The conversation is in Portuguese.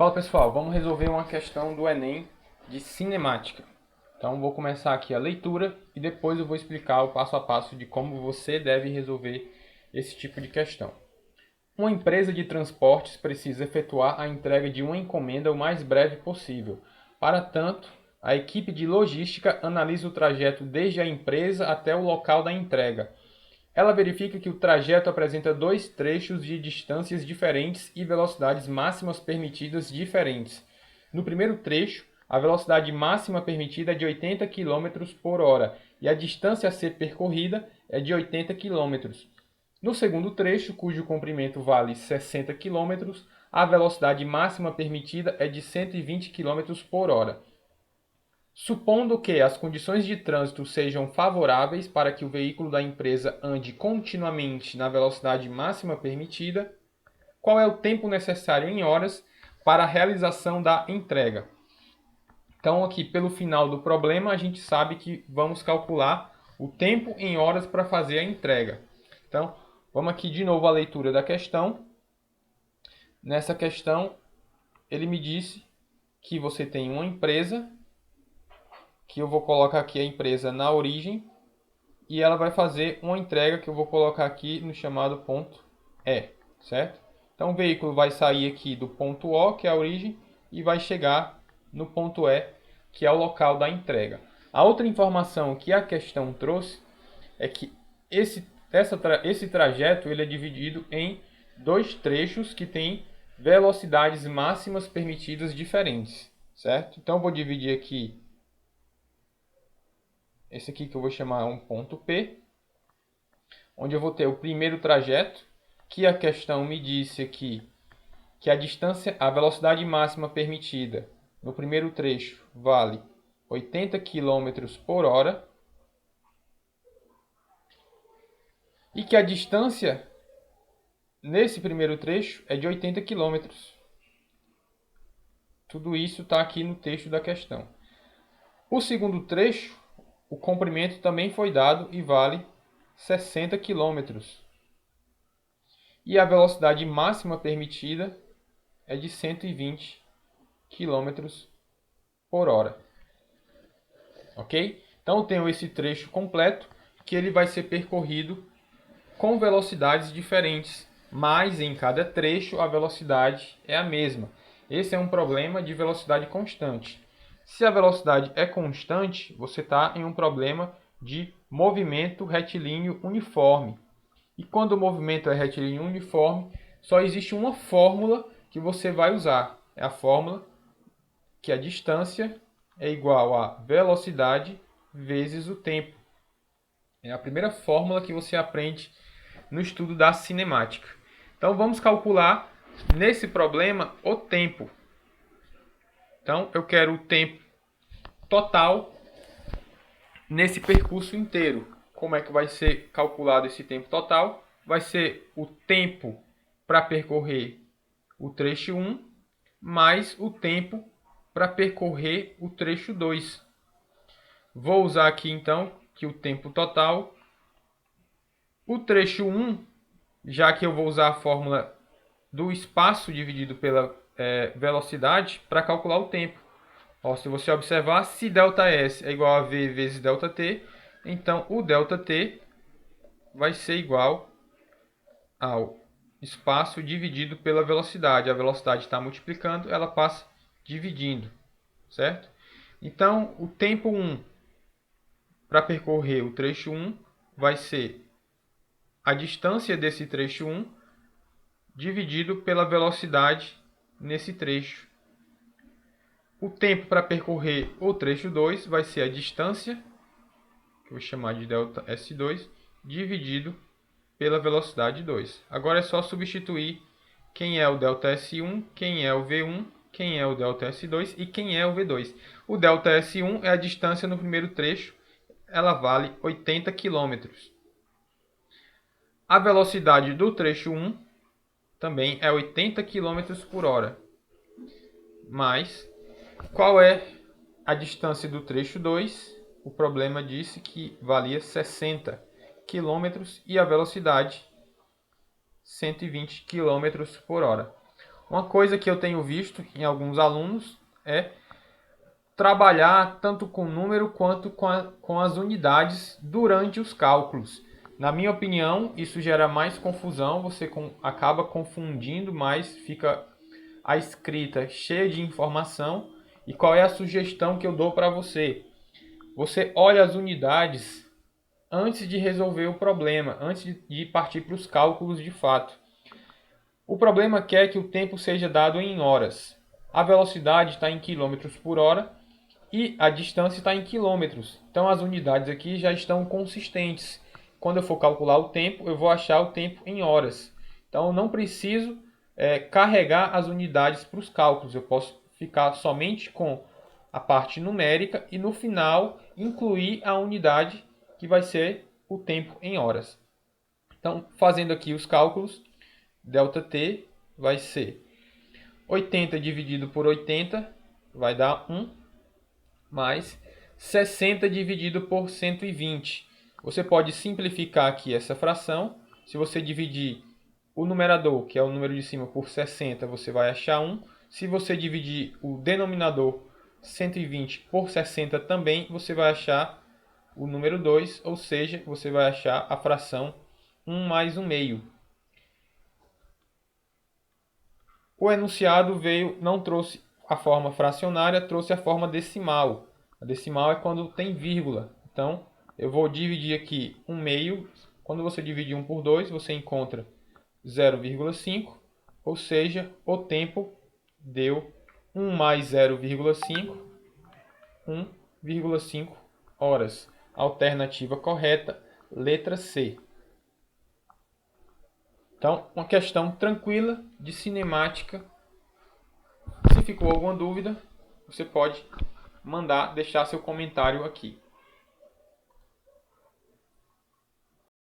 Fala pessoal, vamos resolver uma questão do Enem de cinemática. Então vou começar aqui a leitura e depois eu vou explicar o passo a passo de como você deve resolver esse tipo de questão. Uma empresa de transportes precisa efetuar a entrega de uma encomenda o mais breve possível. Para tanto, a equipe de logística analisa o trajeto desde a empresa até o local da entrega. Ela verifica que o trajeto apresenta dois trechos de distâncias diferentes e velocidades máximas permitidas diferentes. No primeiro trecho, a velocidade máxima permitida é de 80 km por hora e a distância a ser percorrida é de 80 km. No segundo trecho, cujo comprimento vale 60 km, a velocidade máxima permitida é de 120 km por hora. Supondo que as condições de trânsito sejam favoráveis para que o veículo da empresa ande continuamente na velocidade máxima permitida, qual é o tempo necessário em horas para a realização da entrega? Então, aqui pelo final do problema, a gente sabe que vamos calcular o tempo em horas para fazer a entrega. Então, vamos aqui de novo à leitura da questão. Nessa questão, ele me disse que você tem uma empresa, que eu vou colocar aqui a empresa na origem, e ela vai fazer uma entrega que eu vou colocar aqui no chamado ponto E, certo? Então o veículo vai sair aqui do ponto O, que é a origem, e vai chegar no ponto E, que é o local da entrega. A outra informação que a questão trouxe é que esse trajeto ele é dividido em dois trechos que têm velocidades máximas permitidas diferentes, certo? Então eu vou dividir aqui esse aqui que eu vou chamar um ponto P, onde eu vou ter o primeiro trajeto, que a questão me disse aqui que a velocidade máxima permitida no primeiro trecho vale 80 km por hora e que a distância nesse primeiro trecho é de 80 km. Tudo isso está aqui no texto da questão. O segundo trecho, o comprimento também foi dado e vale 60 km. E a velocidade máxima permitida é de 120 km por hora. Ok? Então eu tenho esse trecho completo que ele vai ser percorrido com velocidades diferentes, mas em cada trecho a velocidade é a mesma. Esse é um problema de velocidade constante. Se a velocidade é constante, você está em um problema de movimento retilíneo uniforme. E quando o movimento é retilíneo uniforme, só existe uma fórmula que você vai usar. É a fórmula que a distância é igual a velocidade vezes o tempo. É a primeira fórmula que você aprende no estudo da cinemática. Então vamos calcular nesse problema o tempo. Então eu quero o tempo total nesse percurso inteiro. Como é que vai ser calculado esse tempo total? Vai ser o tempo para percorrer o trecho 1 mais o tempo para percorrer o trecho 2. Vou usar aqui então que o tempo total, o trecho 1, já que eu vou usar a fórmula do espaço dividido pela velocidade para calcular o tempo. Ó, se você observar, se ΔS é igual a V vezes ΔT, então o ΔT vai ser igual ao espaço dividido pela velocidade. A velocidade está multiplicando, ela passa dividindo, certo? Então, o tempo 1 para percorrer o trecho 1 vai ser a distância desse trecho 1 dividido pela velocidade nesse trecho. O tempo para percorrer o trecho 2 vai ser a distância, que eu vou chamar de ΔS2, dividido pela velocidade 2. Agora é só substituir quem é o ΔS1, quem é o V1, quem é o ΔS2 e quem é o V2. O ΔS1 é a distância no primeiro trecho, ela vale 80 km. A velocidade do trecho 1 também é 80 km por hora. Mas qual é a distância do trecho 2? O problema disse que valia 60 km e a velocidade 120 km por hora. Uma coisa que eu tenho visto em alguns alunos é trabalhar tanto com número quanto com as unidades durante os cálculos. Na minha opinião, isso gera mais confusão, você acaba confundindo mais, fica a escrita cheia de informação. E qual é a sugestão que eu dou para você? Você olha as unidades antes de resolver o problema, antes de partir para os cálculos de fato. O problema quer que o tempo seja dado em horas. A velocidade está em quilômetros por hora e a distância está em quilômetros. Então as unidades aqui já estão consistentes. Quando eu for calcular o tempo, eu vou achar o tempo em horas. Então eu não preciso carregar as unidades para os cálculos. Eu posso ficar somente com a parte numérica e no final incluir a unidade que vai ser o tempo em horas. Então, fazendo aqui os cálculos, ΔT vai ser 80 dividido por 80 vai dar 1, mais 60 dividido por 120. Você pode simplificar aqui essa fração. Se você dividir o numerador, que é o número de cima, por 60, você vai achar 1. Se você dividir o denominador 120 por 60 também, você vai achar o número 2, ou seja, você vai achar a fração 1 mais 1 meio. O enunciado não trouxe a forma fracionária, trouxe a forma decimal. A decimal é quando tem vírgula. Então, eu vou dividir aqui 1 meio. Quando você divide 1 por 2, você encontra 0,5, ou seja, o tempo deu 1 mais 0,5, 1,5 horas. Alternativa correta, letra C. Então, uma questão tranquila de cinemática. Se ficou alguma dúvida, você pode deixar seu comentário aqui.